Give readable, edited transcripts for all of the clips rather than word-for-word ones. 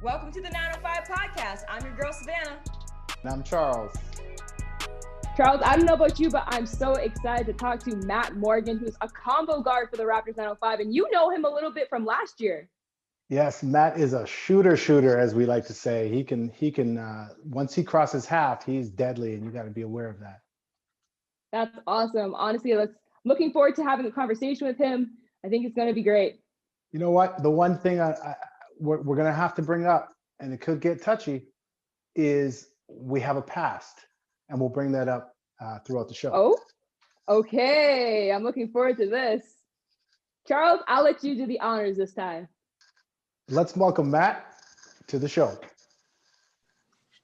Welcome to the 905 podcast. I'm your girl, Savanna. And I'm Charles. Charles, I don't know about you, but I'm so excited to talk to Matt Morgan, who's a combo guard for the Raptors 905, and you know him a little bit from last year. Yes, Matt is a shooter, as we like to say. He can. Once he crosses half, he's deadly, and you got to be aware of that. That's awesome. Honestly, looking forward to having a conversation with him. I think it's going to be great. You know what? The one thing we're going to have to bring up, and it could get touchy, is we have a past, and we'll bring that up throughout the show. Oh, okay. I'm looking forward to this. Charles, I'll let you do the honors this time. Let's welcome Matt to the show.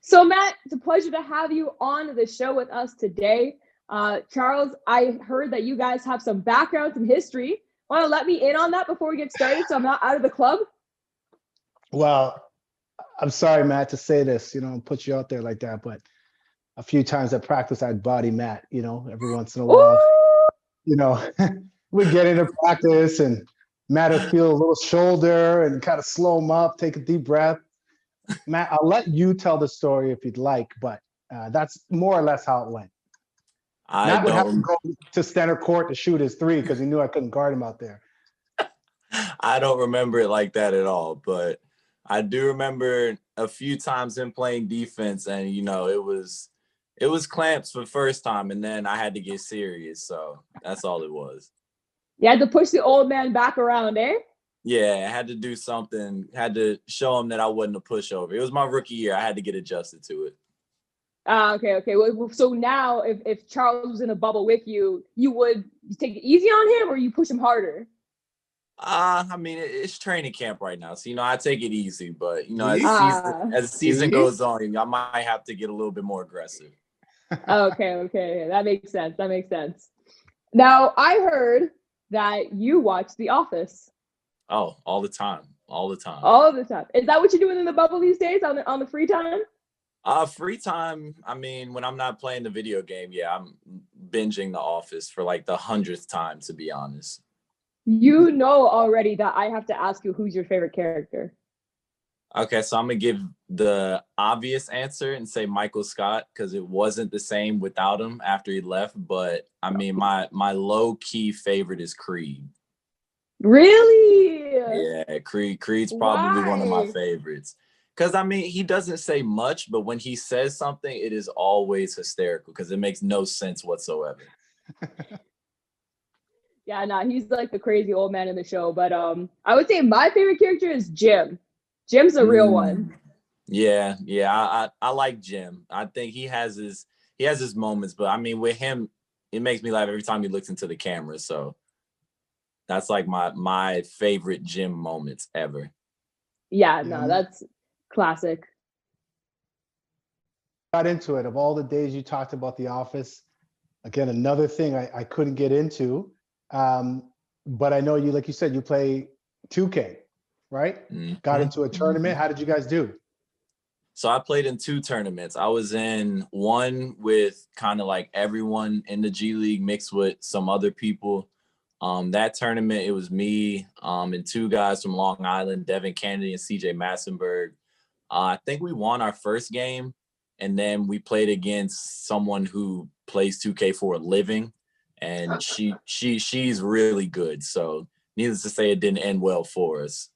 So, Matt, it's a pleasure to have you on the show with us today. Charles, I heard that you guys have some background, some history. Want to let me in on that before we get started so I'm not out of the club? Well, I'm sorry, Matt, to say this, put you out there like that, but a few times at practice, I'd body Matt, every once in a while. We get into practice and Matt would feel a little shoulder and kind of slow him up, take a deep breath. Matt, I'll let you tell the story if you'd like, but that's more or less how it went. Matt would have to go to center court to shoot his three because he knew I couldn't guard him out there. I don't remember it like that at all, but I do remember a few times him playing defense, and it was clamps for the first time, and then I had to get serious, so that's all it was. You had to push the old man back around, eh? Yeah, I had to do something, had to show him that I wasn't a pushover. It was my rookie year. I had to get adjusted to it. Okay. Well, so now if Charles was in a bubble with you, you would take it easy on him or you push him harder? It's training camp right now, so I take it easy. But as the season goes on, I might have to get a little bit more aggressive. Okay, that makes sense. Now I heard that you watch The Office. Oh, all the time. Is that what you're doing in the bubble these days on the free time? Free time. When I'm not playing the video game, I'm binging The Office for like the 100th time, to be honest. You know already that I have to ask you who's your favorite character. Okay, so I'm gonna give the obvious answer and say Michael Scott because it wasn't the same without him after he left. But my low key favorite is Creed. Really? Yeah, Creed's probably one of my favorites. Because, he doesn't say much, but when he says something, it is always hysterical because it makes no sense whatsoever. Yeah, he's like the crazy old man in the show. But I would say my favorite character is Jim. Jim's a real one. Yeah, I like Jim. I think he has his moments, but with him, it makes me laugh every time he looks into the camera. So that's like my favorite Jim moments ever. Yeah, that's classic. Got into it. Of all the days you talked about The Office, again, another thing I couldn't get into. But I know you, like you said, you play 2K, right? Mm-hmm. Got into a tournament. How did you guys do? So I played in 2 tournaments. I was in one with kind of like everyone in the G League mixed with some other people. That tournament, it was me and 2 guys from Long Island, Devin Kennedy and CJ Massenberg. I think we won our first game, and then we played against someone who plays 2K for a living, and she's really good. So needless to say, it didn't end well for us.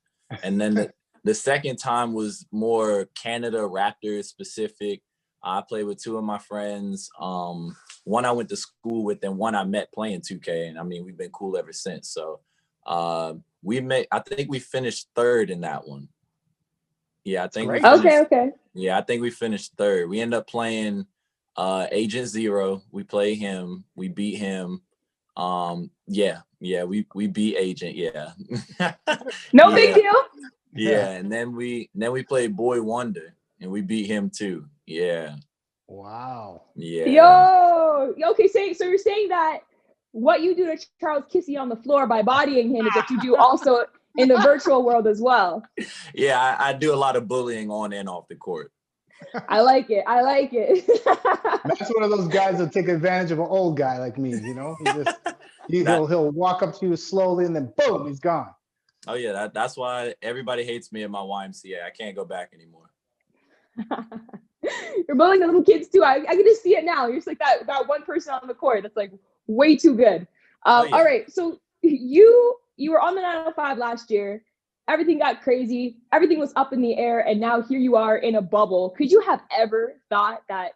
And then the second time was more Canada Raptors specific. I played with 2 of my friends. One I went to school with and one I met playing 2K. And we've been cool ever since. So I think we finished 3rd in that one. Yeah, I think Okay. Yeah, I think we finished 3rd. We ended up playing Agent Zero. We played him. We beat him. We beat Agent. Yeah. No big deal. Yeah, and then we played Boy Wonder and we beat him too. Yeah. Wow. Yeah. Yo. Okay, so you're saying that what you do to Charles Kissy on the floor by bodying him is what you do also in the virtual world as well. Yeah, I do a lot of bullying on and off the court. I like it. That's one of those guys that take advantage of an old guy like me, He'll walk up to you slowly and then boom, he's gone. Oh yeah, that's why everybody hates me at my YMCA. I can't go back anymore. You're bullying the little kids too. I can just see it now. You're just like that one person on the court that's like way too good. Oh, yeah. All right, so you were on the 905 last year. Everything got crazy. Everything was up in the air, and now here you are in a bubble. Could you have ever thought that,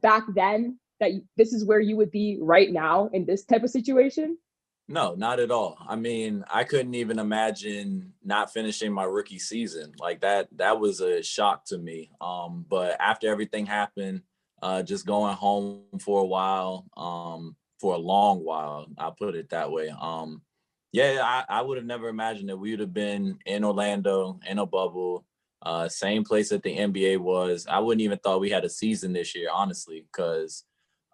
back then, that this is where you would be right now in this type of situation? No, not at all. I mean, I couldn't even imagine not finishing my rookie season. Like that was a shock to me. But after everything happened, just going home for a while, for a long while, I'll put it that way. Yeah, I would have never imagined that we would have been in Orlando in a bubble, same place that the NBA was. I wouldn't even thought we had a season this year, honestly, because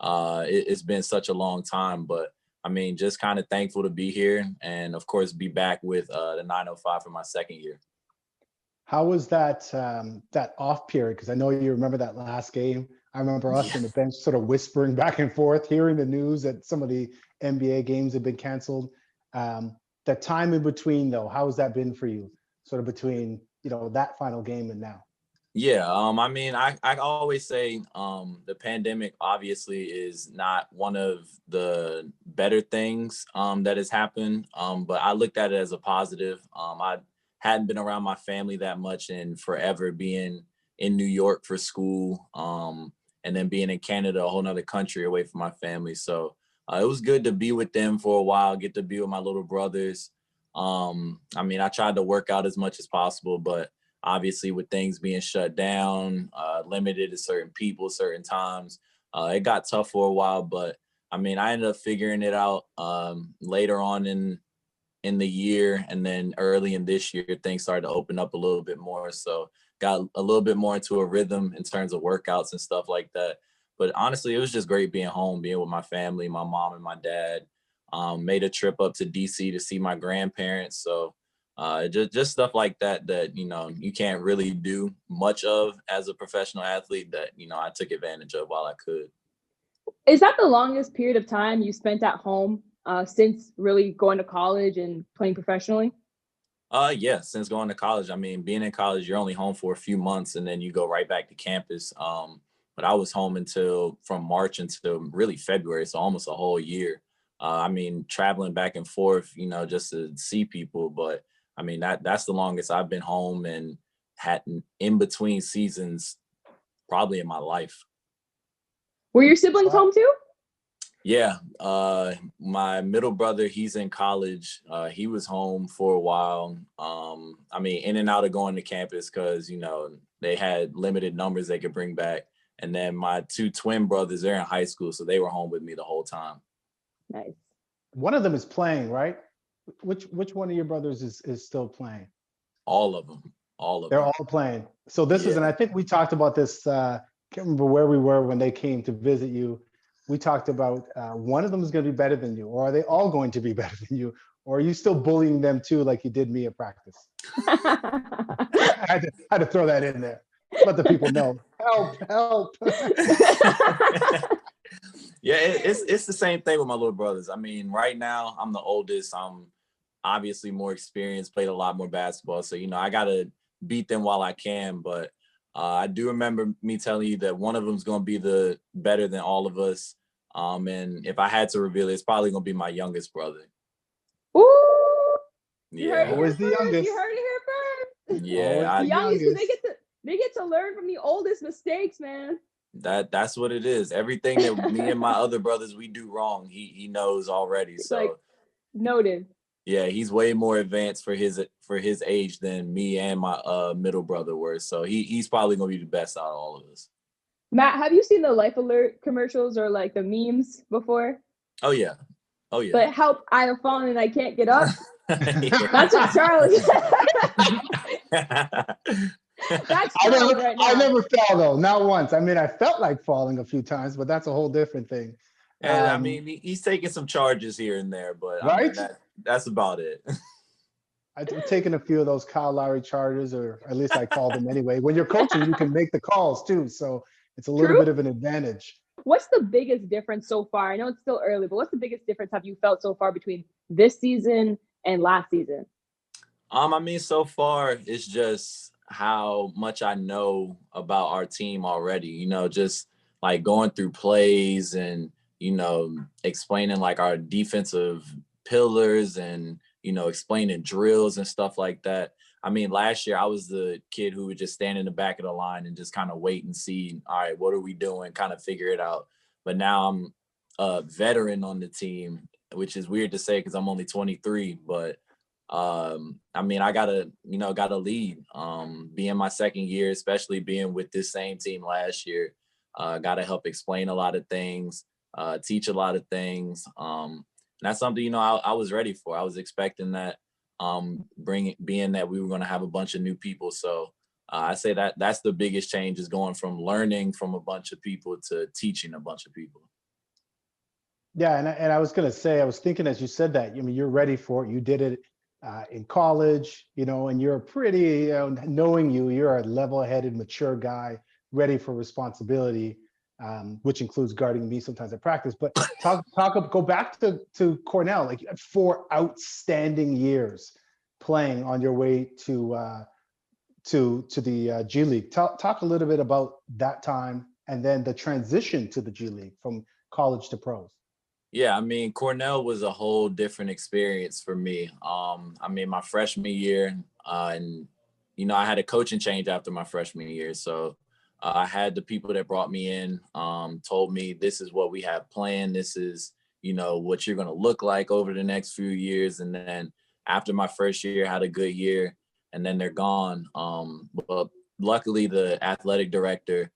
it's been such a long time. But I mean, just kind of thankful to be here and, of course, be back with the 905 for my second year. How was that that off period? Because I know you remember that last game. I remember us on the bench sort of whispering back and forth, hearing the news that some of the NBA games had been canceled. The time in between, though, how has that been for you? Sort of between, that final game and now. Yeah, I mean, I always say the pandemic obviously is not one of the better things that has happened, but I looked at it as a positive. I hadn't been around my family that much in forever, being in New York for school, and then being in Canada, a whole nother country away from my family. So it was good to be with them for a while, get to be with my little brothers. I mean, I tried to work out as much as possible, but obviously with things being shut down, limited to certain people, certain times, it got tough for a while. But I mean, I ended up figuring it out later on in the year, and then early in this year, things started to open up a little bit more. So got a little bit more into a rhythm in terms of workouts and stuff like that. But honestly, it was just great being home, being with my family, my mom and my dad. Made a trip up to DC to see my grandparents. So just stuff like that you can't really do much of as a professional athlete that I took advantage of while I could. Is that the longest period of time you spent at home since really going to college and playing professionally? Yeah, since going to college. I mean, being in college, you're only home for a few months and then you go right back to campus. But I was home from March until really February, so almost a whole year. I mean, traveling back and forth, just to see people. But I mean, that's the longest I've been home and had in between seasons probably in my life. Were your siblings home too? Yeah. My middle brother, he's in college. He was home for a while. I mean, in and out of going to campus because, they had limited numbers they could bring back. And then my two twin brothers, they're in high school, so they were home with me the whole time. Nice. One of them is playing, right? Which one of your brothers is still playing? All of them. They're all playing. So this is, and I think we talked about this, can't remember where we were when they came to visit you. We talked about one of them is going to be better than you, or are they all going to be better than you? Or are you still bullying them too, like you did me at practice? I had to throw that in there. Let the people know. Help. Yeah, it's the same thing with my little brothers. I mean, right now I'm the oldest. I'm obviously more experienced, played a lot more basketball. So, I got to beat them while I can. But I do remember me telling you that one of them is going to be the better than all of us. And if I had to reveal it, it's probably going to be my youngest brother. Ooh! Yeah. Always the youngest. You heard it here first. Yeah. The youngest, because they get to learn from the oldest mistakes, man. That's what it is. Everything that me and my other brothers we do wrong, he knows already. It's so like, noted. Yeah, he's way more advanced for his age than me and my middle brother were. So he's probably gonna be the best out of all of us. Matt, have you seen the Life Alert commercials or like the memes before? Oh yeah. But help, I have fallen and I can't get up. That's what Charles. That's Charles right now. I never fell though, not once. I mean, I felt like falling a few times, but that's a whole different thing. And I mean, he's taking some charges here and there, but right? I mean, that's about it. I've taken a few of those Kyle Lowry charges, or at least I call them anyway. When you're coaching, you can make the calls too, so it's a little bit of an advantage. What's the biggest difference so far? I know it's still early, but what's the biggest difference have you felt so far between this season and last season? I mean, so far it's just how much I know about our team already. Just like going through plays and explaining like our defensive pillars and explaining drills and stuff like that. I mean, last year I was the kid who would just stand in the back of the line and just kind of wait and see, all right, what are we doing? Kind of figure it out. But now I'm a veteran on the team, which is weird to say because I'm only 23, but I mean, I gotta lead. Being my second year, especially being with this same team last year, gotta help explain a lot of things, teach a lot of things. And that's something, I was ready for. I was expecting that, being that we were gonna have a bunch of new people. So I say that that's the biggest change, is going from learning from a bunch of people to teaching a bunch of people. Yeah, and I was gonna say, I was thinking as you said that, I mean, you're ready for it. You did it in college, and you're a pretty, knowing you're a level-headed, mature guy, ready for responsibility, which includes guarding me sometimes at practice. But go back to Cornell, like 4 outstanding years playing on your way to the G League. Talk a little bit about that time and then the transition to the G League from college to pros. Yeah, I mean, Cornell was a whole different experience for me. I mean, my freshman year, and I had a coaching change after my freshman year. So I had the people that brought me in, told me this is what we have planned. This is, what you're going to look like over the next few years. And then after my first year, I had a good year, and then they're gone. But luckily, the athletic director,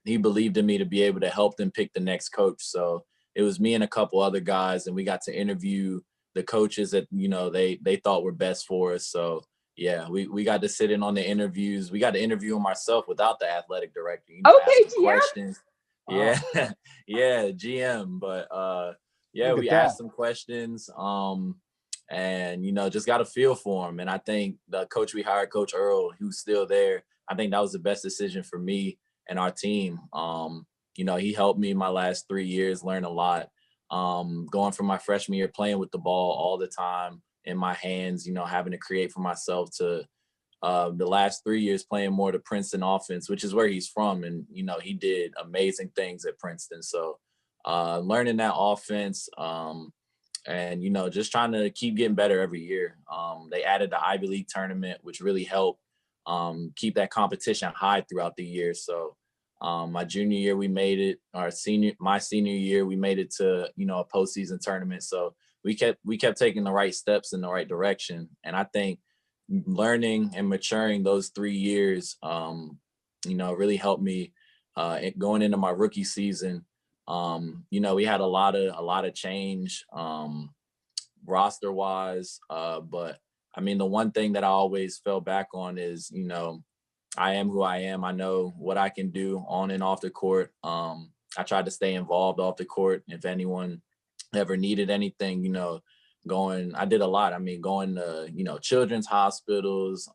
he believed in me to be able to help them pick the next coach. So it was me and a couple other guys, and we got to interview the coaches that, they thought were best for us. So yeah, we got to sit in on the interviews. We got to interview them ourselves without the athletic director. Okay, Ask GM. questions. Wow. Yeah, yeah, GM. But yeah, Look at we that. asked some questions, and just got a feel for them. And I think the coach we hired, Coach Earl, who's still there, I think that was the best decision for me and our team. He helped me my last 3 years learn a lot. Going from my freshman year playing with the ball all the time in my hands, having to create for myself, to the last 3 years playing more the Princeton offense, which is where he's from. And, he did amazing things at Princeton. So learning that offense, and, just trying to keep getting better every year. They added the Ivy League tournament, which really helped keep that competition high throughout the year. So my junior year, we made it. My senior year, we made it to, a postseason tournament. So we kept taking the right steps in the right direction. And I think learning and maturing those 3 years, really helped me going into my rookie season. We had a lot of change, roster wise. But I mean, the one thing that I always fell back on is, I am who I am. I know what I can do on and off the court. I tried to stay involved off the court. If anyone ever needed anything, I did a lot. I mean, going to, children's hospitals,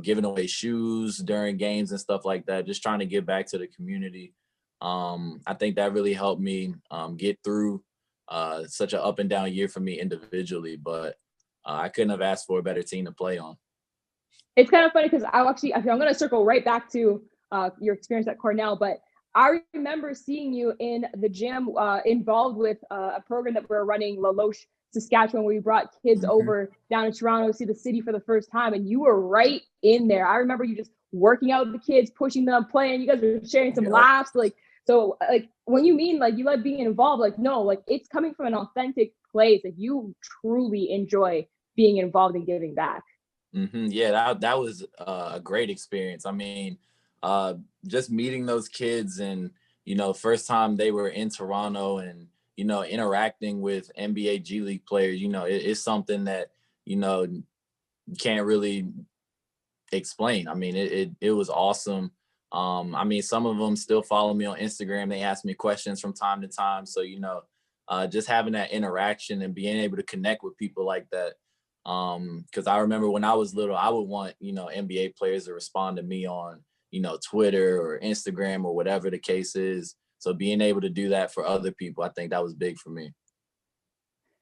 giving away shoes during games and stuff like that, just trying to give back to the community. I think that really helped me get through such an up and down year for me individually, but I couldn't have asked for a better team to play on. It's kind of funny because I'm going to circle right back to your experience at Cornell, but I remember seeing you in the gym involved with a program that we were running, La Loche, Saskatchewan, where we brought kids over down to Toronto to see the city for the first time, and you were right in there. I remember you just working out with the kids, pushing them, playing. You guys were sharing some laughs. So when you mean you love being involved, no, it's coming from an authentic place. You truly enjoy being involved and giving back. Yeah, that was a great experience. I mean, just meeting those kids and, first time they were in Toronto and, interacting with NBA G League players, it's something that, you can't really explain. I mean, it was awesome. I mean, some of them still follow me on Instagram. They ask me questions from time to time. So, just having that interaction and being able to connect with people like that. Because I remember when I was little, I would want, NBA players to respond to me on, Twitter or Instagram or whatever the case is. So being able to do that for other people, I think that was big for me.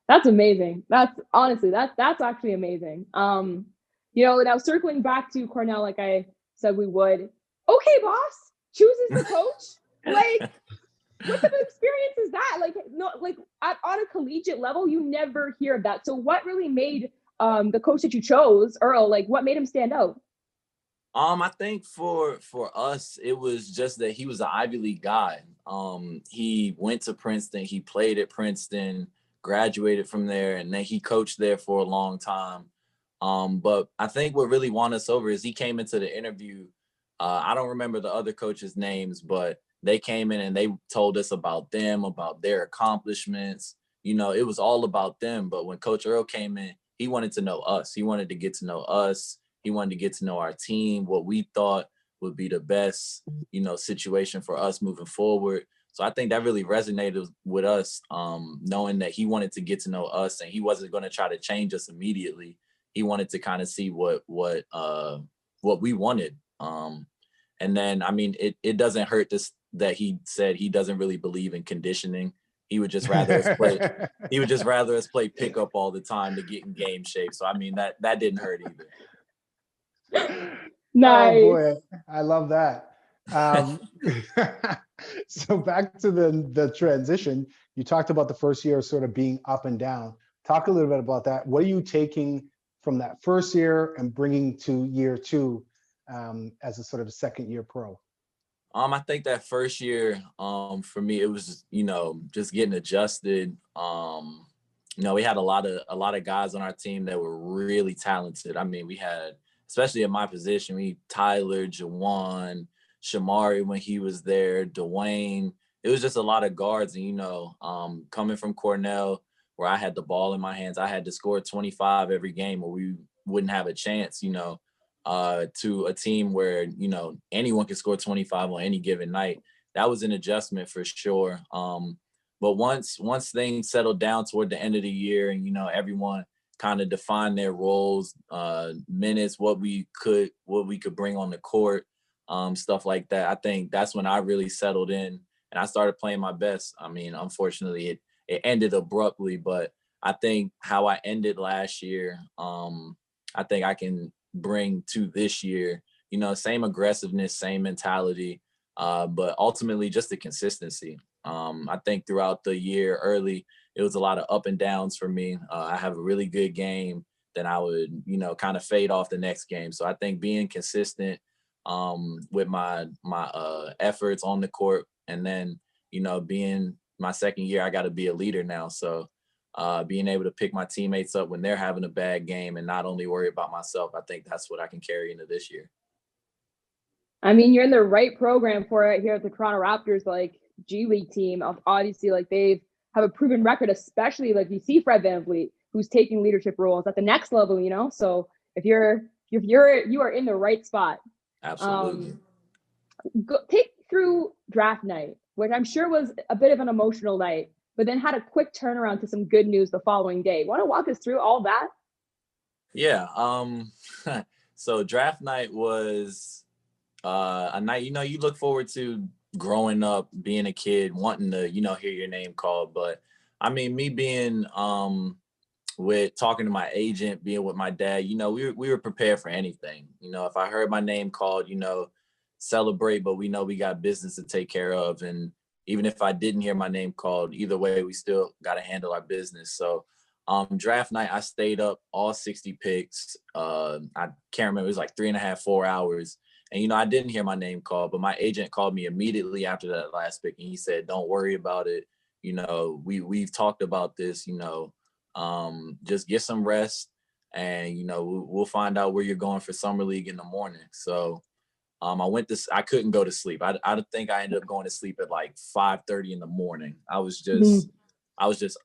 That's amazing. That's honestly, that's actually amazing. Now circling back to Cornell, like I said we would. Okay, boss chooses the coach. Like, what type of experience is that? Like, no, like on a collegiate level, you never hear of that. So, what really made the coach that you chose, Earl? Like, what made him stand out? I think for us, it was just that he was an Ivy League guy. He went to Princeton, he played at Princeton, graduated from there, and then he coached there for a long time. But I think what really won us over is he came into the interview. I don't remember the other coaches' names, but they came in and they told us about them, about their accomplishments. It was all about them. But when Coach Earl came in, he wanted to know us. He wanted to get to know us. He wanted to get to know our team, what we thought would be the best, situation for us moving forward. So I think that really resonated with us, knowing that he wanted to get to know us and he wasn't going to try to change us immediately. He wanted to kind of see what we wanted. And then, I mean, it doesn't hurt that he said he doesn't really believe in conditioning. He would just rather us play. He would just rather us play pickup all the time to get in game shape. So I mean that didn't hurt either. Nice. Oh boy, I love that. So back to the transition, you talked about the first year sort of being up and down. Talk a little bit about that. What are you taking from that first year and bringing to year two as a sort of a second year pro? I think that first year, for me, it was, just getting adjusted. We had a lot of guys on our team that were really talented. I mean, we had, especially at my position, Tyler, Jawan, Shamari when he was there, Dwayne. It was just a lot of guards. And, coming from Cornell, where I had the ball in my hands, I had to score 25 every game or we wouldn't have a chance, to a team where, anyone can score 25 on any given night. That was an adjustment for sure. But once things settled down toward the end of the year and, everyone kind of defined their roles, minutes, what we could bring on the court, stuff like that. I think that's when I really settled in and I started playing my best. I mean, unfortunately, it ended abruptly, but I think how I ended last year, I think I can bring to this year, same aggressiveness, same mentality, but ultimately just the consistency. I think throughout the year early, it was a lot of up and downs for me. I have a really good game, then I would, kind of fade off the next game. So I think being consistent with my efforts on the court, and then, being my second year, I got to be a leader now. So being able to pick my teammates up when they're having a bad game and not only worry about myself, I think that's what I can carry into this year. I mean, you're in the right program for it here at the Toronto Raptors, like G League team. Obviously, like they have a proven record, especially like you see Fred VanVleet, who's taking leadership roles at the next level, So if you are in the right spot. Absolutely. Take through draft night, which I'm sure was a bit of an emotional night, but then had a quick turnaround to some good news the following day. Want to walk us through all that? Yeah. So draft night was a night, you look forward to growing up, being a kid, wanting to, hear your name called. But I mean, me being with talking to my agent, being with my dad, we were prepared for anything. If I heard my name called, celebrate, but we know we got business to take care of. And even if I didn't hear my name called, either way, we still got to handle our business. So draft night, I stayed up all 60 picks. I can't remember, it was like 3.5, 4 hours. And, I didn't hear my name called, but my agent called me immediately after that last pick. And he said, don't worry about it. We've talked about this, just get some rest and, we'll find out where you're going for summer league in the morning. So I couldn't go to sleep. I think I ended up going to sleep at like 5:30 in the morning. I was just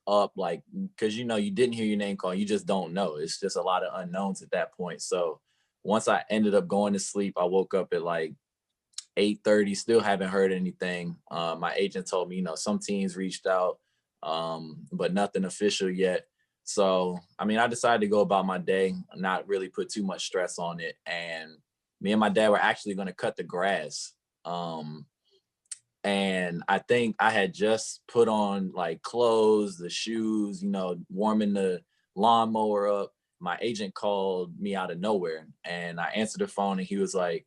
up, like, because, you didn't hear your name called. You just don't know. It's just a lot of unknowns at that point. So once I ended up going to sleep, I woke up at like 8:30, still haven't heard anything. My agent told me, some teams reached out, but nothing official yet. So, I mean, I decided to go about my day, not really put too much stress on it. And me and my dad were actually going to cut the grass And I think I had just put on like clothes, the shoes, warming the lawnmower up. My agent called me out of nowhere, and I answered the phone, and he was like,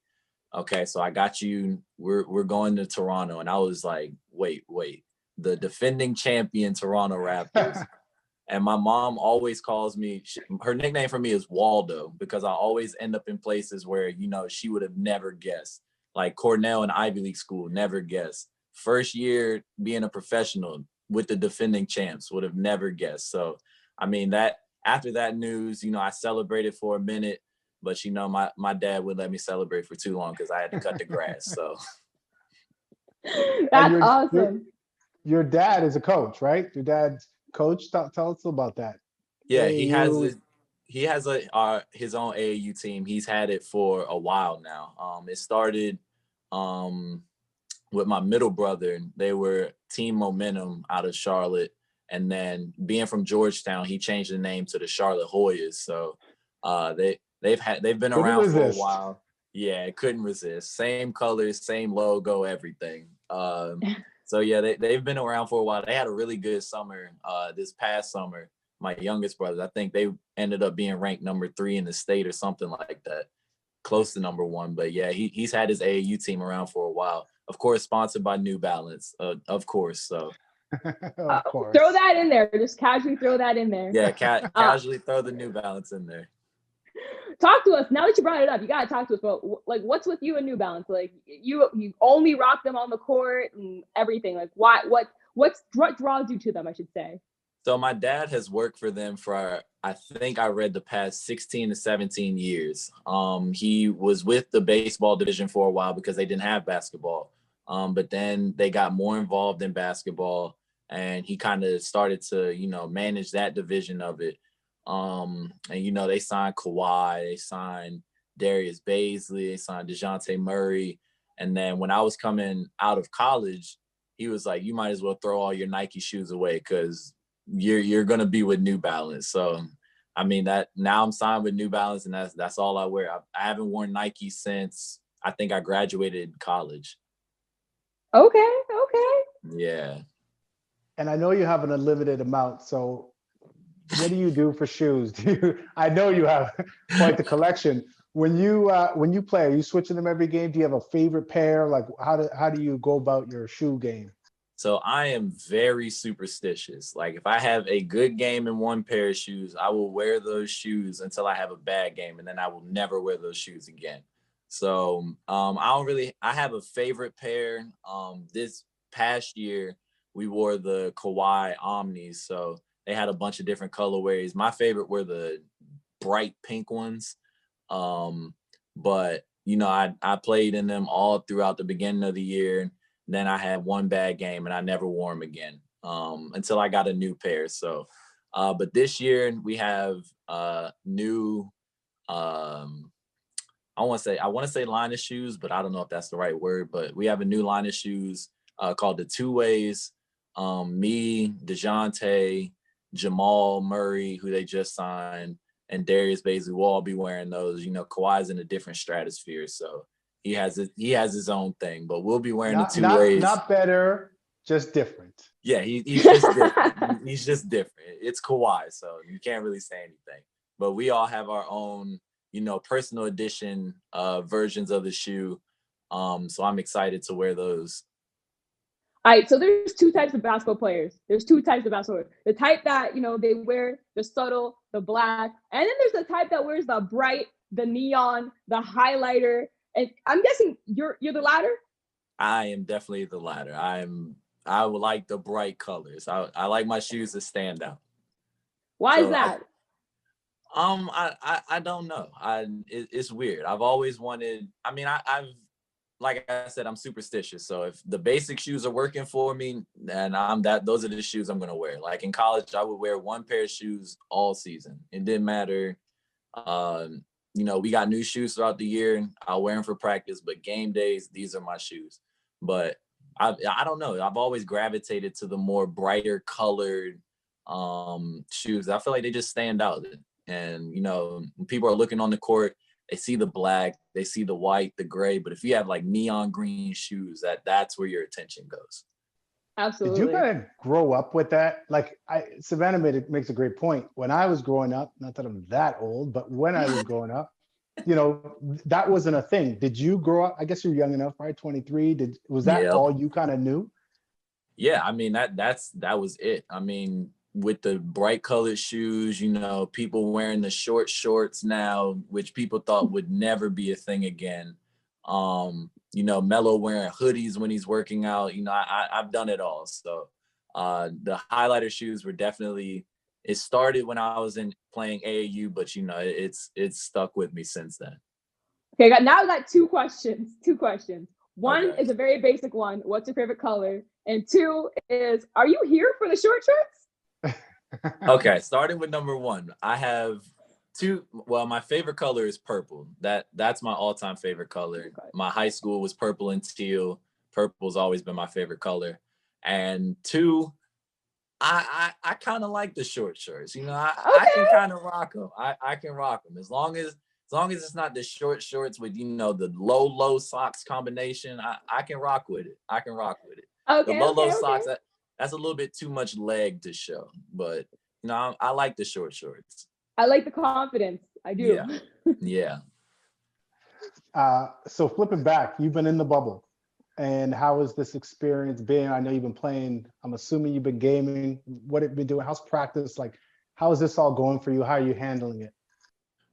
"Okay, so I got you. We're going to Toronto." And I was like, "Wait, the defending champion Toronto Raptors." And my mom always calls me, her nickname for me is Waldo, because I always end up in places where, she would have never guessed. Like Cornell and Ivy League school, never guessed. First year being a professional with the defending champs, would have never guessed. So, I mean, that after that news, I celebrated for a minute, but my dad wouldn't let me celebrate for too long because I had to cut the grass. So That's awesome. Your dad is a coach, right? Your dad's coach. Tell us about that. Yeah, he has his own AAU team. He's had it for a while now. It started with my middle brother. They were Team Momentum out of Charlotte, and then being from Georgetown, he changed the name to the Charlotte Hoyas. So they've been around for a while. Yeah, couldn't resist. Same colors, same logo, everything. So yeah, they've been around for a while. They had a really good summer this past summer. My youngest brothers, I think they ended up being ranked number 3 in the state or something like that, close to number 1. But yeah, he's had his AAU team around for a while. Of course, sponsored by New Balance, of course. So of course. Throw that in there. Just casually throw that in there. Yeah, casually throw the New Balance in there. Talk to us now that you brought it up. You gotta talk to us about like what's with you and New Balance. Like you only rock them on the court and everything. Like what draws you to them, I should say. So my dad has worked for them for, I think I read the past 16 to 17 years. He was with the baseball division for a while because they didn't have basketball. But then they got more involved in basketball, and he kind of started to, manage that division of it. And, they signed Kawhi, they signed Darius Baisley, they signed DeJounte Murray. And then when I was coming out of college, he was like, you might as well throw all your Nike shoes away because you're going to be with New Balance. So, I mean, that now I'm signed with New Balance, and that's all I wear. I haven't worn Nike since I think I graduated college. Okay. Yeah. And I know you have an unlimited amount. So what do you do for shoes? I know you have quite the collection. When you play, are you switching them every game? Do you have a favorite pair? Like how do you go about your shoe game? So I am very superstitious. Like if I have a good game in one pair of shoes, I will wear those shoes until I have a bad game, and then I will never wear those shoes again. So I have a favorite pair. This past year we wore the Kawhi Omnis. So they had a bunch of different colorways. My favorite were the bright pink ones. But I played in them all throughout the beginning of the year. Then I had one bad game and I never wore them again until I got a new pair. So, but this year we have new, I want to say line of shoes, but I don't know if that's the right word, but we have a new line of shoes called the Two Ways. Me, DeJounte, Jamal Murray, who they just signed, and Darius Baisley will all be wearing those. Kawhi's in a different stratosphere, so he has his own thing, but we'll be wearing the Two Ways. Not better, just different. Yeah, he's just different. He's just different. It's Kawhi, so you can't really say anything. But we all have our own, personal edition versions of the shoe. So I'm excited to wear those. All right, so there's 2 types of basketball players. The type that, they wear the subtle, the black, and then there's the type that wears the bright, the neon, the highlighter. And I'm guessing you're the latter? I am definitely the latter. I would like the bright colors. I like my shoes to stand out. Why is that? I don't know. It's weird. I've always wanted. I mean, I've like I said, I'm superstitious. So if the basic shoes are working for me, then those are the shoes I'm gonna wear. Like in college, I would wear one pair of shoes all season. It didn't matter. We got new shoes throughout the year. I'll wear them for practice, but game days, these are my shoes. But I don't know. I've always gravitated to the more brighter colored shoes. I feel like they just stand out. And, when people are looking on the court, they see the black, they see the white, the gray, but if you have like neon green shoes, that's where your attention goes. Absolutely. Did you kind of grow up with that? Like Savannah makes a great point. When I was growing up, not that I'm that old, but when I was growing up, that wasn't a thing. Did you grow up? I guess you're young enough, right? 23. Was that Yep. all you kind of knew? Yeah, I mean that was it. I mean, with the bright colored shoes, people wearing the short shorts now, which people thought would never be a thing again. Melo wearing hoodies when he's working out. I've done it all. So the highlighter shoes were definitely, it started when I was playing AAU, but it's stuck with me since then. Okay, now I got two questions. One Okay. is a very basic one. What's your favorite color? And two is, are you here for the short shorts? Okay, starting with number one, I have two. Well, my favorite color is purple. That's my all-time favorite color. Okay. My high school was purple and teal. Purple's always been my favorite color. And two, I kind of like the short shorts. I can kind of rock them. I can rock them as long as it's not the short shorts with the low socks combination. I can rock with it. Okay, The low okay. socks, that's a little bit too much leg to show. But I like the short shorts. I like the confidence. I do. Yeah. So flipping back, you've been in the bubble. And how has this experience been? I know you've been playing. I'm assuming you've been gaming. What have you been doing? How's practice? Like, how is this all going for you? How are you handling it?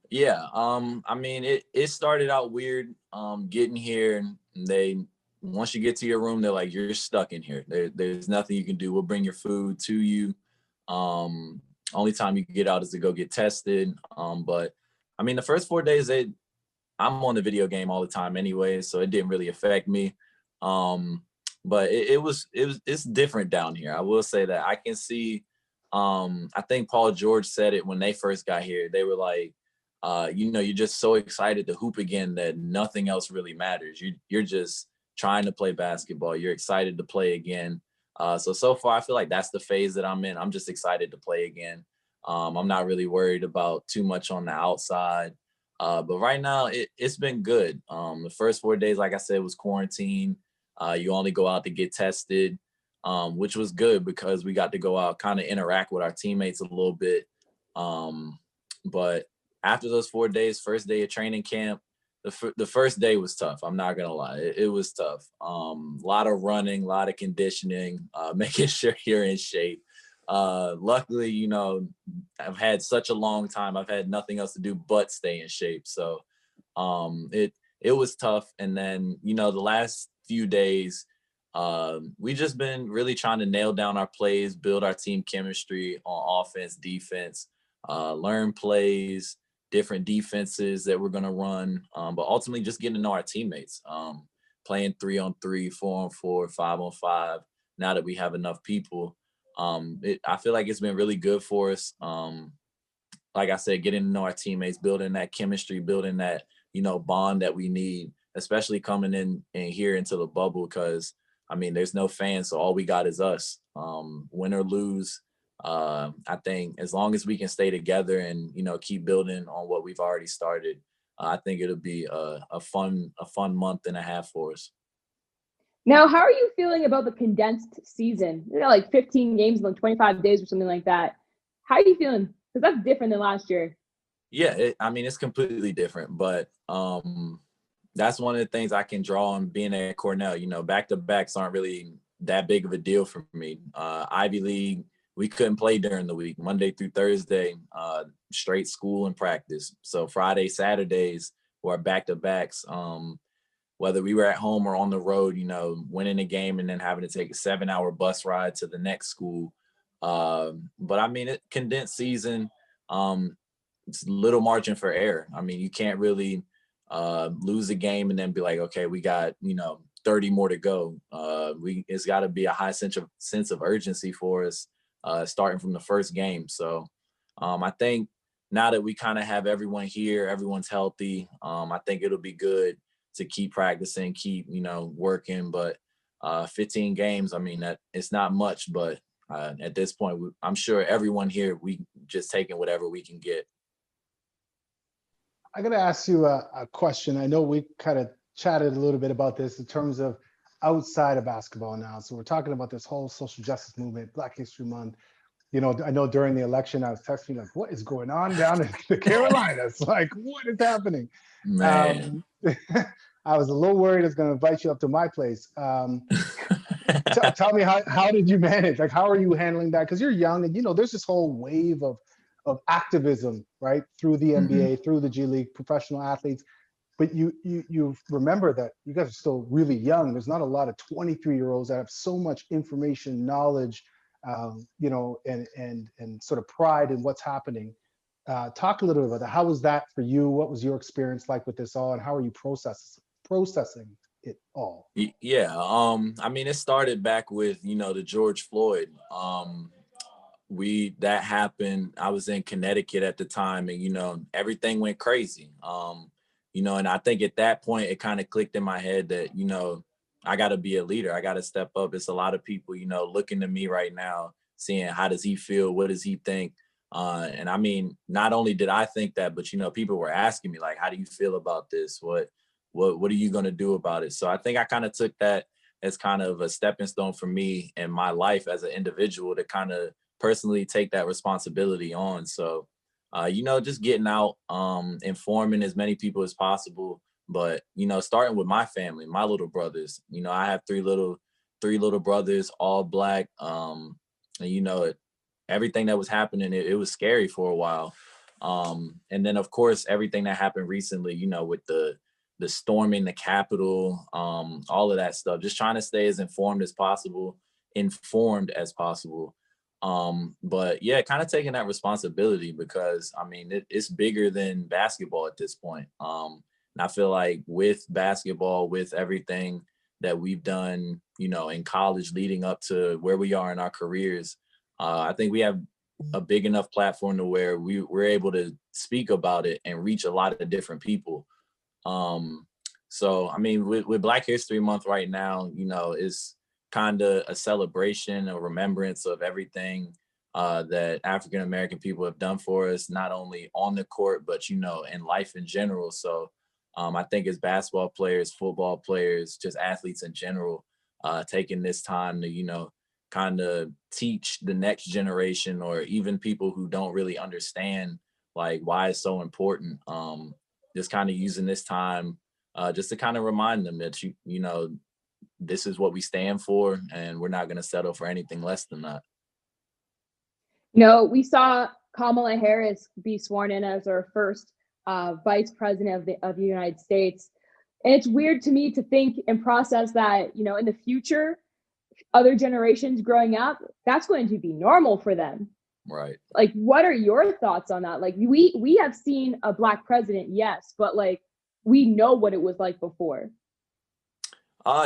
Yeah. I mean, it started out weird. Getting here, once you get to your room, they're like, you're stuck in here. There's nothing you can do. We'll bring your food to you. Only time you can get out is to go get tested. But I mean, the first 4 days, I'm on the video game all the time anyway, so it didn't really affect me. But it's different down here. I will say that I can see. I think Paul George said it when they first got here. They were like, you're just so excited to hoop again that nothing else really matters. You're just trying to play basketball. You're excited to play again. So far, I feel like that's the phase that I'm in. I'm just excited to play again. I'm not really worried about too much on the outside. But right now, it's been good. The first 4 days, like I said, was quarantine. You only go out to get tested, which was good because we got to go out, kind of interact with our teammates a little bit. But after those 4 days, first day of training camp, the first day was tough. I'm not gonna lie, it was tough. A lot of running, a lot of conditioning, making sure you're in shape. Luckily, I've had such a long time. I've had nothing else to do but stay in shape. So it was tough. And then, the last few days, we just been really trying to nail down our plays, build our team chemistry on offense, defense, learn plays, different defenses that we're going to run, but ultimately just getting to know our teammates, playing 3-on-3, 4-on-4, 5-on-5. Now that we have enough people, I feel like it's been really good for us. Like I said, getting to know our teammates, building that chemistry, building that, bond that we need, especially coming in here into the bubble, because I mean, there's no fans, so all we got is us. Win or lose, I think as long as we can stay together and keep building on what we've already started, I think it'll be a fun month and a half for us. Now, how are you feeling about the condensed season? Like 15 games in like 25 days or something like that. How are you feeling? Because that's different than last year. Yeah, it's completely different, but that's one of the things I can draw on being at Cornell. Back-to-backs aren't really that big of a deal for me. Ivy League, we couldn't play during the week, Monday through Thursday, straight school and practice. So Friday, Saturdays were back-to-backs. Whether we were at home or on the road, winning a game and then having to take a 7-hour bus ride to the next school. But I mean, condensed season, it's little margin for error. I mean, you can't really lose a game and then be like, okay, we got 30 more to go. It's got to be a high sense of urgency for us starting from the first game. So I think now that we kind of have everyone here, everyone's healthy, I think it'll be good to keep practicing, keep working. But 15 games, I mean, that it's not much, but at this point, I'm sure everyone here, we just taking whatever we can get. I got to ask you a question. I know we kind of chatted a little bit about this in terms of outside of basketball now. So we're talking about this whole social justice movement, Black History Month. You know, I know during the election, I was texting like, what is going on down in the Carolinas? Like, what is happening? Man. Um, I was a little worried I was going to invite you up to my place. Tell me, how did you manage? Like, how are you handling that? Because you're young and, you know, there's this whole wave of activism, right? Through the Mhm. NBA, through the G League, professional athletes. But you remember that you guys are still really young. There's not a lot of 23-year-olds that have so much information, knowledge, you know, and sort of pride in what's happening. Talk a little bit about that. How was that for you? What was your experience like with this all, and how are you processing it all? Yeah. I mean, it started back with, you know, the George Floyd. That happened. I was in Connecticut at the time, and, you know, everything went crazy. You know, and I think at that point it kind of clicked in my head that, you know, I got to be a leader. I got to step up. It's a lot of people, you know, looking to me right now, seeing how does he feel? What does he think? And I mean, not only did I think that, but, you know, people were asking me like, how do you feel about this? What are you going to do about it? So I think I kind of took that as kind of a stepping stone for me in my life as an individual to kind of personally take that responsibility on. So, you know, just getting out, informing as many people as possible. But, you know, starting with my family, my little brothers. You know, I have three little brothers, all Black. And, you know, everything that was happening, it was scary for a while. And then of course everything that happened recently, you know, with the storming the Capitol, all of that stuff, just trying to stay as informed as possible. But yeah, kind of taking that responsibility because I mean, it's bigger than basketball at this point. And I feel like with basketball, with everything that we've done, you know, in college leading up to where we are in our careers, I think we have a big enough platform to where we're able to speak about it and reach a lot of different people. So I mean, with Black History Month right now, you know, it's kind of a celebration, a remembrance of everything that African American people have done for us, not only on the court, but, you know, in life in general. So I think as basketball players, football players, just athletes in general, taking this time to, you know, kind of teach the next generation or even people who don't really understand like why it's so important. Just kind of using this time just to kind of remind them that you know, this is what we stand for, and we're not going to settle for anything less than that. You know, we saw Kamala Harris be sworn in as our first vice president of the United States. And it's weird to me to think and process that, you know, in the future, other generations growing up, that's going to be normal for them. Right. Like, what are your thoughts on that? Like, we have seen a Black president, yes, but like, we know what it was like before.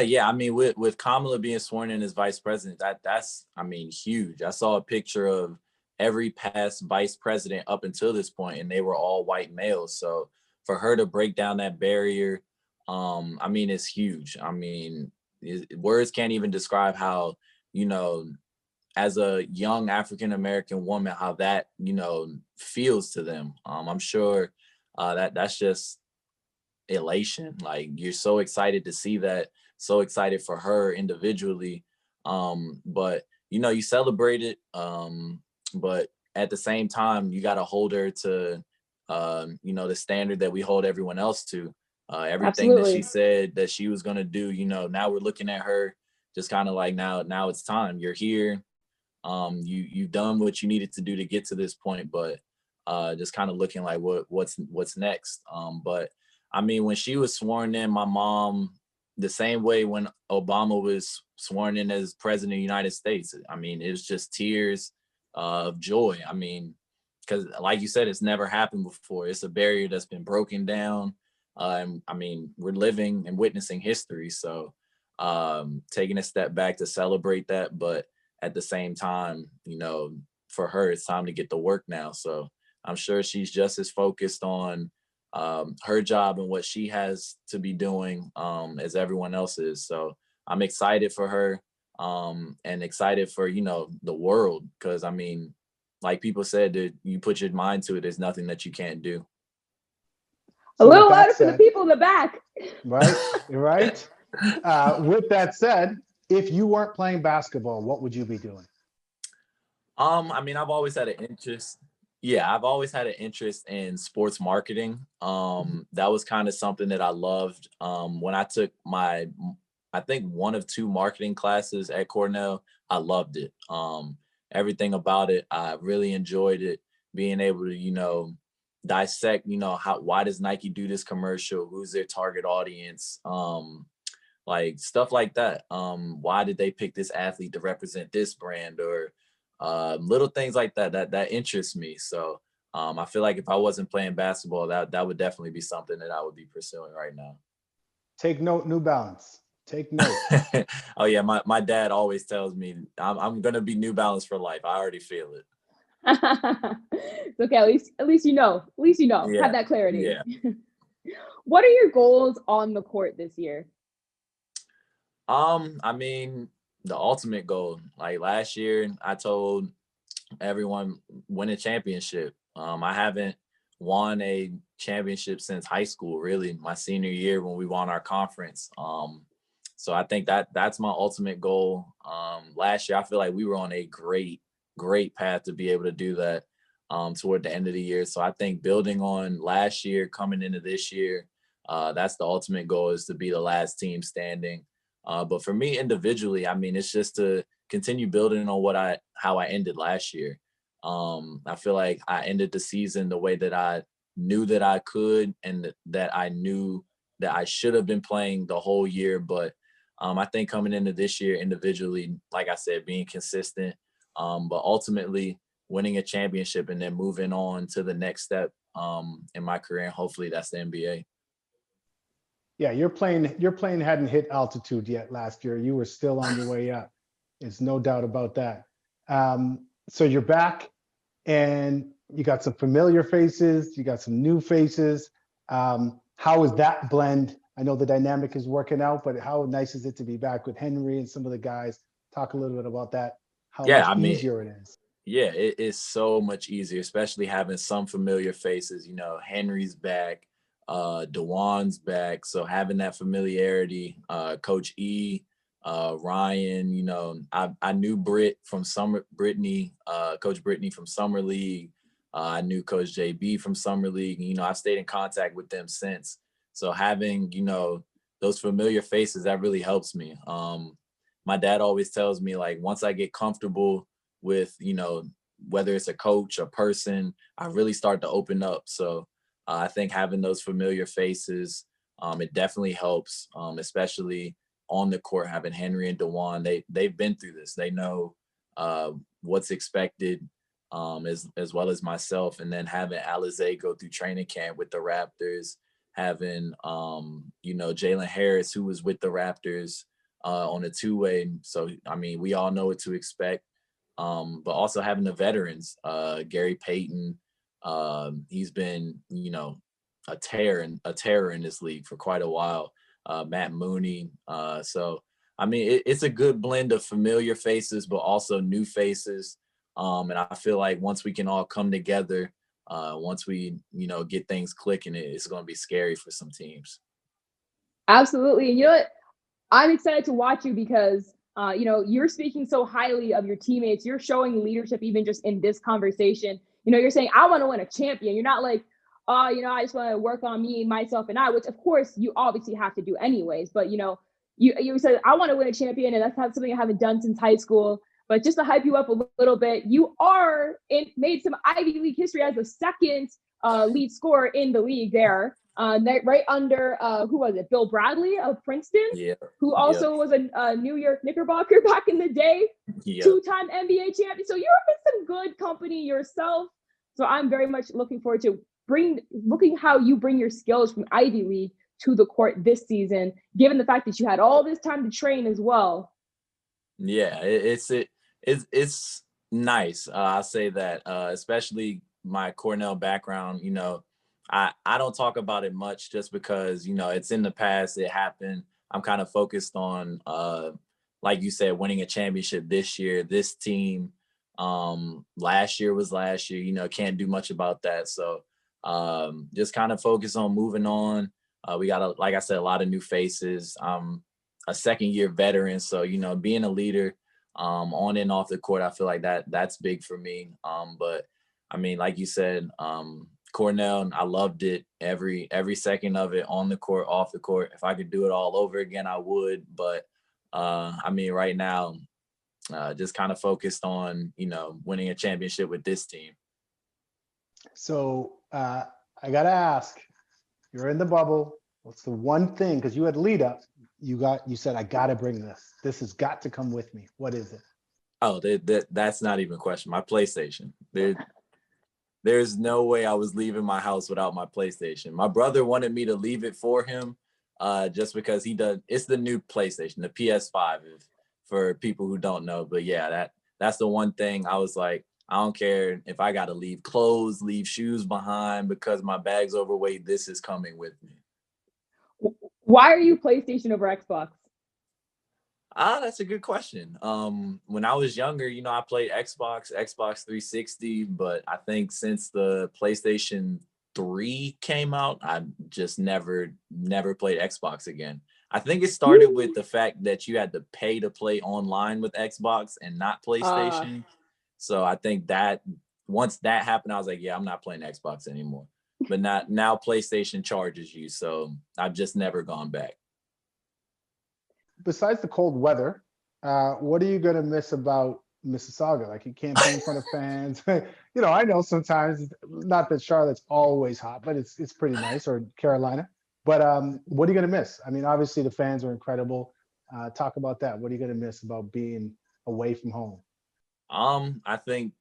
Yeah, I mean, with Kamala being sworn in as vice president, that's I mean, huge. I saw a picture of every past vice president up until this point, and they were all white males. So for her to break down that barrier, I mean, it's huge. I mean, words can't even describe how, you know, as a young African American woman, how that, you know, feels to them. I'm sure that's just elation. Like, you're so excited to see that, so excited for her individually. But you know, you celebrate it, but at the same time you got to hold her to you know, the standard that we hold everyone else to. Everything that she Absolutely. said that she was going to do, you know, now we're looking at her just kind of like, now it's time. You're here. You've done what you needed to do to get to this point, but just kind of looking like what's next. But I mean, when she was sworn in, my mom, the same way when Obama was sworn in as president of the United States, I mean, it was just tears of joy. I mean, because like you said, it's never happened before. It's a barrier that's been broken down. And I mean, we're living and witnessing history. So taking a step back to celebrate that, but at the same time, you know, for her, it's time to get to work now. So I'm sure she's just as focused on her job and what she has to be doing as everyone else is. So I'm excited for her and excited for, you know, the world. Because I mean, like people said, that you put your mind to it, there's nothing that you can't do. A So with little that louder for the said, people in the back. right, right. With that said, if you weren't playing basketball, what would you be doing? I mean, I've always had an interest. Yeah, I've always had an interest in sports marketing. That was kind of something that I loved. When I took I think one of two marketing classes at Cornell, I loved it. Everything about it, I really enjoyed it. Being able to, dissect, why does Nike do this commercial? Who's their target audience? Like stuff like that. Why did they pick this athlete to represent this brand, or little things like that interests me. So I feel like if I wasn't playing basketball, that would definitely be something that I would be pursuing right now. Take note, New Balance. Take note. Oh yeah, my dad always tells me I'm gonna be New Balance for life. I already feel it. It's okay. At least you know. At least you know. Yeah, Have that clarity. yeah. What are your goals on the court this year? I mean, the ultimate goal. Like last year, I told everyone win a championship. I haven't won a championship since high school, really, my senior year when we won our conference. So I think that's my ultimate goal. Last year, I feel like we were on a great path to be able to do that toward the end of the year. So I think building on last year, coming into this year, that's the ultimate goal, is to be the last team standing. But for me individually, I mean, it's just to continue building on how I ended last year. I feel like I ended the season the way that I knew that I could, and that I knew that I should have been playing the whole year. But I think coming into this year individually, like I said, being consistent, but ultimately winning a championship and then moving on to the next step in my career. And hopefully that's the NBA. Yeah, your plane hadn't hit altitude yet last year. You were still on your way up. There's no doubt about that. So you're back, and you got some familiar faces, you got some new faces. How is that blend? I know the dynamic is working out, but how nice is it to be back with Henry and some of the guys? Talk a little bit about that, how Yeah, much I mean, easier it is. yeah, it is so much easier, especially having some familiar faces. Henry's back, Dewan's back, so having that familiarity. Coach E, Ryan. I knew Coach Brittany from Summer League. I knew Coach JB from Summer League. I've stayed in contact with them since. So having those familiar faces, that really helps me. My dad always tells me, like, once I get comfortable with whether it's a coach, a person, I really start to open up. So I think having those familiar faces, it definitely helps, especially on the court. Having Henry and Dewan, they've been through this. They know what's expected, as well as myself. And then having Alizé go through training camp with the Raptors, having Jalen Harris, who was with the Raptors on a two-way. So I mean, we all know what to expect. But also having the veterans, Gary Payton, he's been, a terror in this league for quite a while. Matt Mooney. So, I mean, it's a good blend of familiar faces, but also new faces. And I feel like once we can all come together, once we, get things clicking, it's going to be scary for some teams. Absolutely. And you know what? I'm excited to watch you because you're speaking so highly of your teammates. You're showing leadership even just in this conversation. You're saying, I want to win a champion. You're not like, I just want to work on me, myself, and I, which of course you obviously have to do anyways. But, you said, I want to win a champion, and that's something I haven't done since high school. But just to hype you up a little bit, you made some Ivy League history as the second lead scorer in the league there. Right under who was it? Bill Bradley of Princeton, who also was a New York Knickerbocker back in the day, two-time NBA champion. So you're in some good company yourself. So I'm very much looking forward to looking how you bring your skills from Ivy League to the court this season, given the fact that you had all this time to train as well. Yeah, it's nice. I'll say that, especially my Cornell background. I don't talk about it much just because, it's in the past, it happened. I'm kind of focused on, like you said, winning a championship this year, this team. Last year was last year, can't do much about that. So just kind of focus on moving on. We got, like I said, a lot of new faces. I'm a second-year veteran, so, you know, being a leader on and off the court, I feel like that's big for me. But I mean, like you said, Cornell, I loved it every second of it, on the court, off the court. If I could do it all over again, I would. But I mean, right now, just kind of focused on, you know, winning a championship with this team. So I gotta ask, you're in the bubble. What's the one thing, because you had lead up, you said, I gotta bring this. This has got to come with me. What is it? Oh, That's not even a question. My PlayStation. There's no way I was leaving my house without my PlayStation. My brother wanted me to leave it for him, just because it's the new PlayStation, the PS5, for people who don't know. But yeah, that's the one thing I was like, I don't care if I got to leave clothes, leave shoes behind because my bag's overweight. This is coming with me. Why are you PlayStation over Xbox? That's a good question. When I was younger, you know, I played Xbox 360, but I think since the PlayStation 3 came out, I just never played Xbox again. I think it started with the fact that you had to pay to play online with Xbox and not PlayStation. So I think that once that happened, I was like, yeah, I'm not playing Xbox anymore. But now PlayStation charges you, so I've just never gone back. Besides the cold weather, what are you going to miss about Mississauga? Like, you can't play in front of fans. You know, I know sometimes, not that Charlotte's always hot, but it's pretty nice, or Carolina. But what are you going to miss? I mean, obviously the fans are incredible. Talk about that. What are you going to miss about being away from home? I think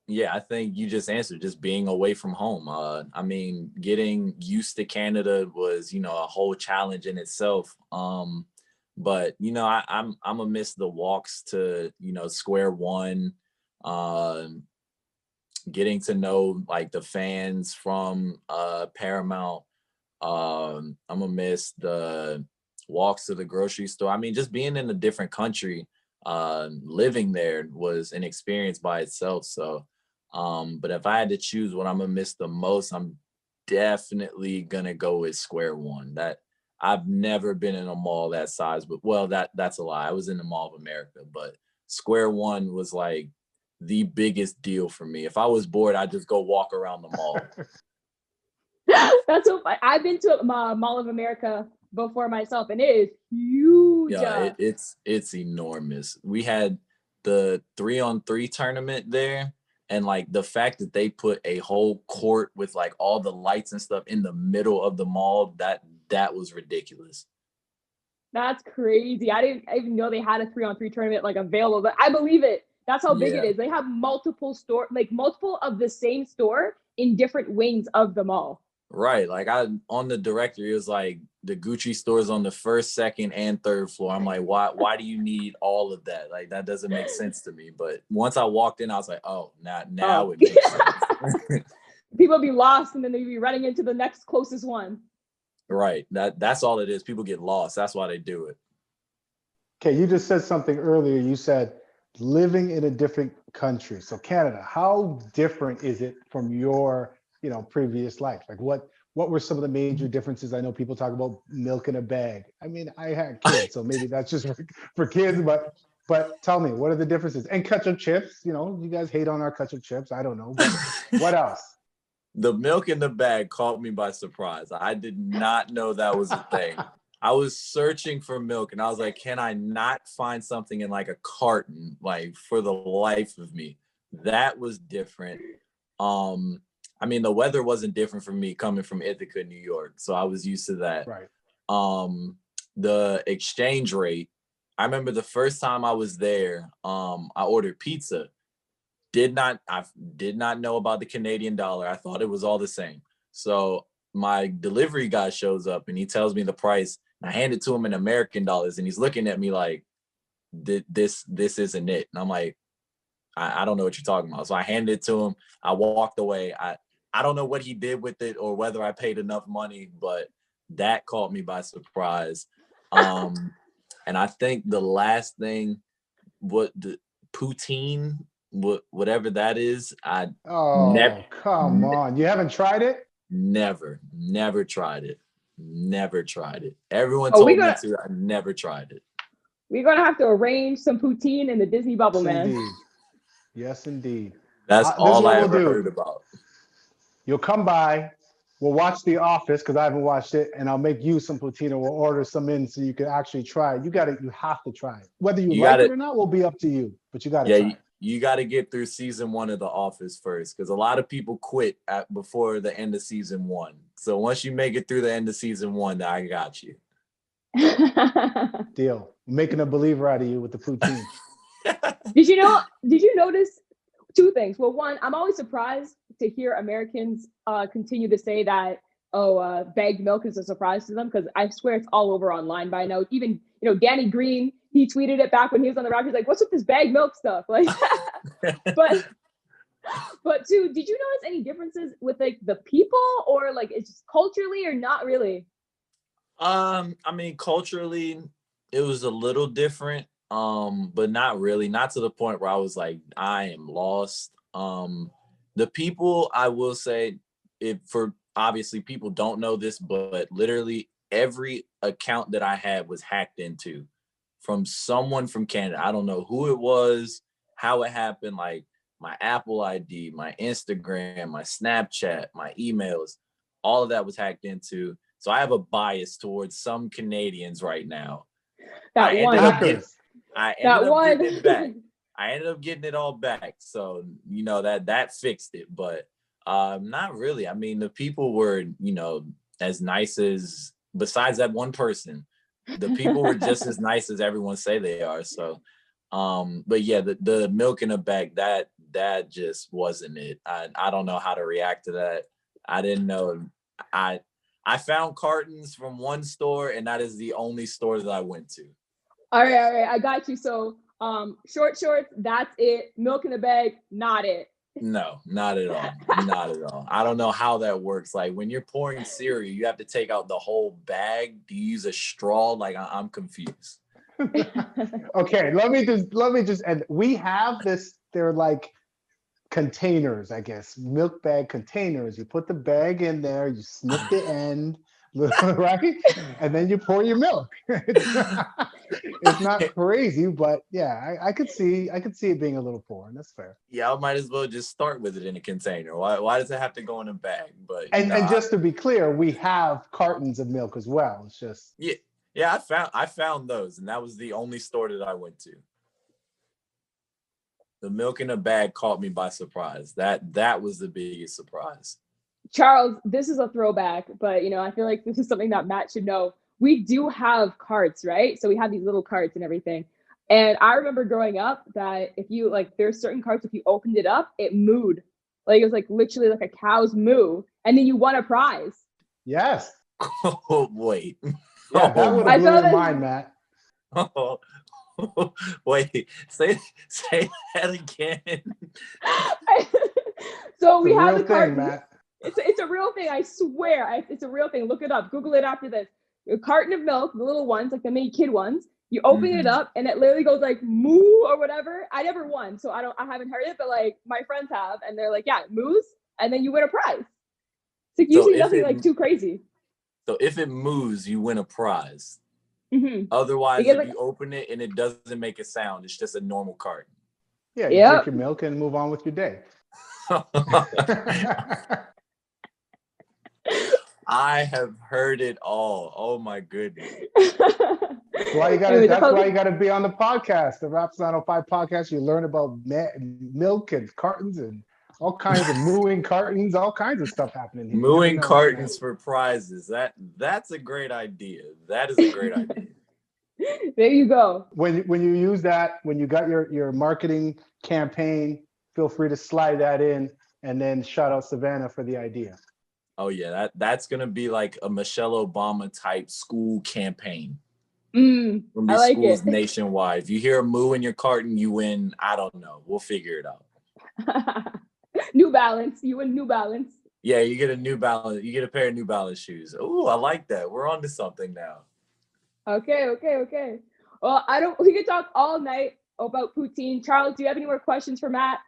you just answered, just being away from home. I mean, getting used to Canada was, you know, a whole challenge in itself. But, you know, I'm gonna miss the walks to, you know, Square One, getting to know like the fans from Paramount. I'm gonna miss the walks to the grocery store. I mean, just being in a different country, living there was an experience by itself. So, but if I had to choose what I'm gonna miss the most, I'm definitely gonna go with Square One. That I've never been in a mall that size, but well, that's a lie. I was in the Mall of America, but Square One was like the biggest deal for me. If I was bored, I'd just go walk around the mall. That's so fun. I've been to Mall of America before myself, and it is huge. Yeah, it's enormous. We had the 3-on-3 tournament there, and like the fact that they put a whole court with like all the lights and stuff in the middle of the mall, that was ridiculous. That's crazy. I didn't even know they had a 3-on-3 tournament like available, but I believe it. That's how big it is. They have multiple of the same store in different wings of the mall. Right. Like on the directory, it was like the Gucci stores on the first, second, and third floor. I'm like, why do you need all of that? Like, that doesn't make sense to me. But once I walked in, I was like, oh, now it makes sense. People be lost, and then they'd be running into the next closest one. Right. That's all it is. People get lost. That's why they do it. Okay, you just said something earlier. You said living in a different country. So Canada, how different is it from your, you know, previous life? Like what were some of the major differences? I know people talk about milk in a bag. I mean, I had kids, so maybe that's just for kids, but tell me, what are the differences? And ketchup chips, you know, you guys hate on our ketchup chips. I don't know, but what else? The milk in the bag caught me by surprise. I did not know that was a thing. I was searching for milk and I was like, can I not find something in like a carton, like for the life of me? That was different. I mean, the weather wasn't different for me coming from Ithaca, New York. So I was used to that. Right. The exchange rate, I remember the first time I was there, I ordered pizza. I did not know about the Canadian dollar. I thought it was all the same. So my delivery guy shows up and he tells me the price. And I hand it to him in American dollars and he's looking at me like, this isn't it. And I'm like, I don't know what you're talking about. So I handed it to him. I walked away. I don't know what he did with it or whether I paid enough money, but that caught me by surprise. And I think the last thing, what the poutine, whatever that is, come on. You haven't tried it? Never tried it. Never tried it. Everyone Oh, told me to. I never tried it. We're gonna have to arrange some poutine in the Disney bubble, Yes, man. indeed. Yes, indeed. That's This is all what I we'll ever do. heard about. You'll come by. We'll watch The Office because I haven't watched it, and I'll make you some poutine. We'll order some in so you can actually try it. You have to try it. Whether you like it or not will be up to you, but you got to try it. You got to get through season 1 of The Office first, because a lot of people quit before the end of season 1. So once you make it through the end of season 1, I got you. Deal. I'm making a believer out of you with the poutine. Did you notice 2 things? Well, one, I'm always surprised to hear Americans continue to say that, bagged milk is a surprise to them, because I swear it's all over online by now. Even, Danny Green, he tweeted it back when he was on the Raptors, like, what's with this bagged milk stuff? Like, but 2, did you notice any differences with like the people, or like it's just culturally, or not really? I mean, culturally, it was a little different, but not really. Not to the point where I was like, I am lost. The people, I will say, obviously people don't know this, but literally every account that I had was hacked into from someone from Canada. I don't know who it was, how it happened, like my Apple ID, my Instagram, my Snapchat, my emails, all of that was hacked into. So I have a bias towards some Canadians right now. I ended up getting it back. I ended up getting it all back. So, that fixed it. But not really. I mean, the people were, as nice as, besides that one person, the people were just as nice as everyone say they are. So, but yeah, the milk in a bag, that just wasn't it. I don't know how to react to that. I didn't know. I found cartons from one store, and that is the only store that I went to. All right, I got you. So, short shorts, that's it. Milk in the bag, not it. No, not at all. Not at all. I don't know how that works. Like when you're pouring cereal, you have to take out the whole bag. Do you use a straw? Like I'm confused. Okay, let me just and we have this. They're like containers, I guess, milk bag containers. You put the bag in there, you snip the end, right, and then you pour your milk. It's not crazy, but yeah, I could see it being a little foreign. That's fair. Yeah, I might as well just start with it in a container. Why does it have to go in a bag? But and just to be clear, we have cartons of milk as well. It's just yeah. I found those, and that was the only store that I went to. The milk in a bag caught me by surprise. That was the biggest surprise. Charles, this is a throwback, but I feel like this is something that Matt should know. We do have carts, right? So we have these little carts and everything. And I remember growing up that if you there's certain carts, if you opened it up, it mooed. Like it was like literally like a cow's moo. And then you won a prize. Yes. Oh, wait. Yeah, that would have blew your mind, Matt. Oh, wait, say that again. So we have the thing, Matt. It's a real thing. I swear, it's a real thing. Look it up. Google it after this. A carton of milk, the little ones, like the mini kid ones. You open it up, and it literally goes like moo or whatever. I never won, so I haven't heard it, but like my friends have, and they're like, yeah, it moos, and then you win a prize. It's like usually nothing like too crazy. So if it moves, you win a prize. Mm-hmm. Otherwise, if you open it and it doesn't make a sound, it's just a normal carton. Yeah, you drink your milk and move on with your day. I have heard it all. Oh my goodness. That's why you gotta be on the podcast, the Raptors 905 podcast. You learn about milk and cartons and all kinds of mooing cartons, all kinds of stuff happening here. Mooing cartons for prizes. That's a great idea. That is a great idea. There you go. When you use that, when you got your marketing campaign, feel free to slide that in, and then shout out Savanna for the idea. Oh yeah, that's gonna be like a Michelle Obama type school campaign. I like schools it. Nationwide. If you hear a moo in your carton, you win. I don't know. We'll figure it out. New Balance. You win New Balance. Yeah, you get a New Balance. You get a pair of New Balance shoes. Oh, I like that. We're on to something now. Okay. Well, we could talk all night about poutine. Charles, do you have any more questions for Matt?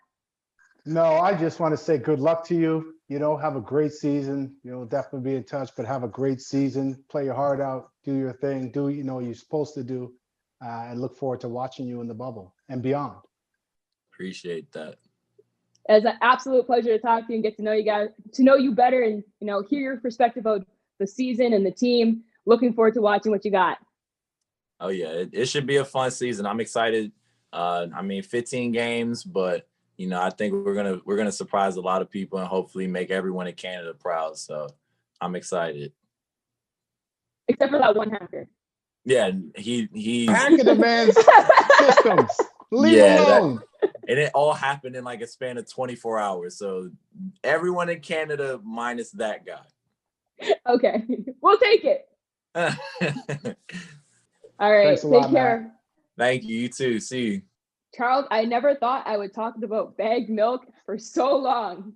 No, I just want to say good luck to you. Have a great season. Definitely be in touch, but have a great season. Play your heart out, do your thing, do what you're supposed to do, and look forward to watching you in the bubble and beyond. Appreciate that. It's an absolute pleasure to talk to you and get to know you guys, to know you better, and hear your perspective of the season and the team. Looking forward to watching what you got. Oh yeah, it should be a fun season. I'm excited. 15 games, but I think we're gonna surprise a lot of people and hopefully make everyone in Canada proud. So I'm excited. Except for that one hacker. Yeah, he's Back of the man's systems. Leave alone. And it all happened in like a span of 24 hours. So everyone in Canada minus that guy. Okay, we'll take it. All right, take care. Matt. Thank you. You too. See you. Charles, I never thought I would talk about bagged milk for so long.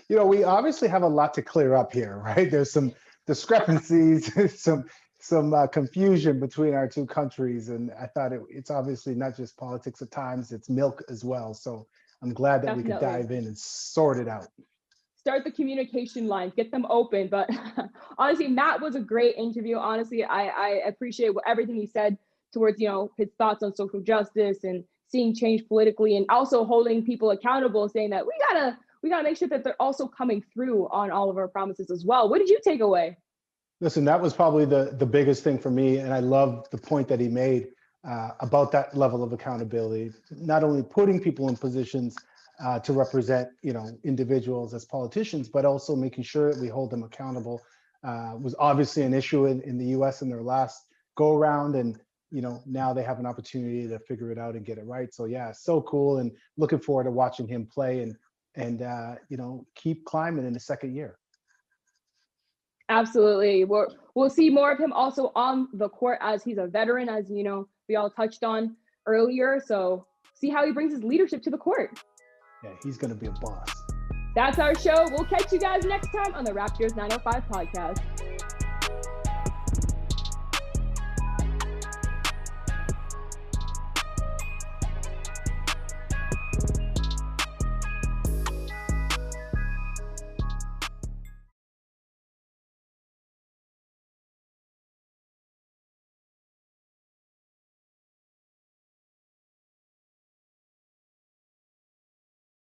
We obviously have a lot to clear up here, right? There's some discrepancies, some confusion between our two countries, and I thought it's obviously not just politics at times, it's milk as well. So I'm glad that we could dive in and sort it out. Start the communication lines, get them open. But honestly, Matt was a great interview. Honestly, I appreciate everything he said towards, his thoughts on social justice and seeing change politically, and also holding people accountable, saying that we gotta make sure that they're also coming through on all of our promises as well. What did you take away? Listen, that was probably the biggest thing for me, and I love the point that he made about that level of accountability. Not only putting people in positions to represent, individuals as politicians, but also making sure that we hold them accountable. Was obviously an issue in the U.S. in their last go around, and now they have an opportunity to figure it out and get it right. So yeah, so cool, and looking forward to watching him play and keep climbing in the second year. Absolutely. We'll see more of him also on the court, as he's a veteran, as we all touched on earlier. So see how he brings his leadership to the court. Yeah, he's going to be a boss. That's our show. We'll catch you guys next time on the Raptors 905 podcast.